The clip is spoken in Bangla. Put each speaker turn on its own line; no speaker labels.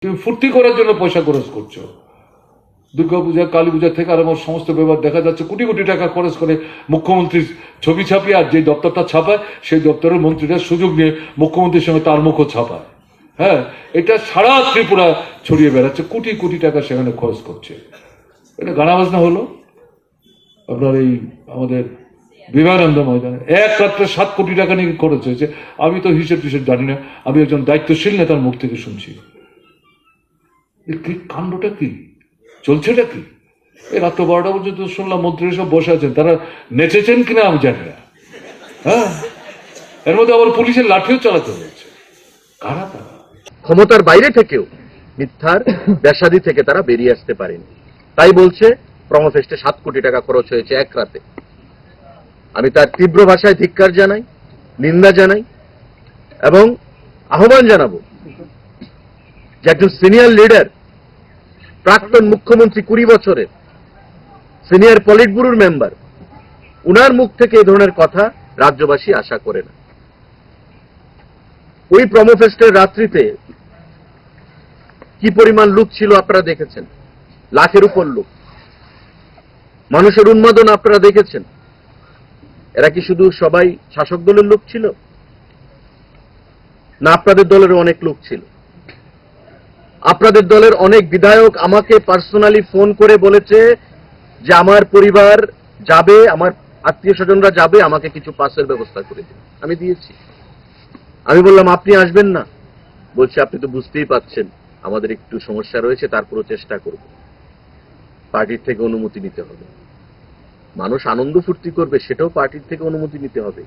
তুমি ফুর্তি করার জন্য পয়সা খরচ করছো। দুর্গাপূজা, কালী পূজা থেকে আর আমার সমস্ত ব্যাপার দেখা যাচ্ছে কোটি কোটি টাকা খরচ করে মুখ্যমন্ত্রীর ছবি ছাপিয়ে, আর যে দপ্তরটা ছাপায় সেই দপ্তরের মন্ত্রীরা সুযোগ নিয়ে মুখ্যমন্ত্রীর সঙ্গে তার মুখও ছাপায়। হ্যাঁ, এটা সারা ত্রিপুরা ছড়িয়ে বেড়াচ্ছে, কোটি কোটি টাকা সেখানে খরচ করছে। এটা গানা বাজনা হলো আপনার এই আমাদের বিবেকানন্দ ময়দানে এক রাত্রে 7 কোটি টাকা নিয়ে খরচ হয়েছে। আমি তো হিসেব টিসেব জানি না, আমি একজন দায়িত্বশীল নেতার মুখ থেকে শুনছি। কি কাণ্ডটা কি চলছেটা কি? এই রাত্র 12টা পর্যন্ত শুনলাম মন্ত্রীরা সব বসে আছেন, তারা নেচেছেন কিনা আমি জানি না। হ্যাঁ, এর মধ্যে আবার পুলিশের লাঠিও চালাতে হয়েছে। কারা তারা?
ক্ষমতার বাইরে থেকেও মিথ্যার ব্যাসাদি থেকে তারা বেরিয়ে আসতে পারেনি। তাই বলছে প্রমোফেস্টে 7 কোটি টাকা খরচ হয়েছে এক রাতে। আমি তার তীব্র ভাষায় ধিক্কার জানাই, নিন্দা জানাই এবং আহ্বান জানাবো যে একজন সিনিয়র লিডার, প্রাক্তন মুখ্যমন্ত্রী, 20 বছরের সিনিয়র পলিট ব্যুরোর মেম্বার, উনার মুখ থেকে এই ধরনের কথা রাজ্যবাসী আশা করে না। ওই প্রমোফেস্টের রাত্রিতে কি পরিমাণ লোক ছিল আপনারা দেখেছেন, লাখের উপর লোক। মানুষের উন্মাদনা আপনারা দেখেছেন। এরা কি শুধু সবাই শাসক দলের লোক ছিল, না আপনাদের দলের অনেক লোক ছিল? আপনাদের দলের অনেক বিধায়ক আমাকে পার্সোনালি ফোন করে বলেছে যে আমার পরিবার যাবে, আমার আত্মীয় স্বজনরা যাবে, আমাকে কিছু পাসের ব্যবস্থা করে দিন। আমি দিয়েছি। আমি বললাম আপনি আসবেন না? বলছে আপনি তো বুঝতেই পাচ্ছেন আমাদের একটু সমস্যা রয়েছে, তারপরও চেষ্টা করব। পার্টির থেকে অনুমতি নিতে হবে। মানুষ আনন্দ ফুর্তি করবে, সেটাও পার্টির থেকে অনুমতি নিতে হবে।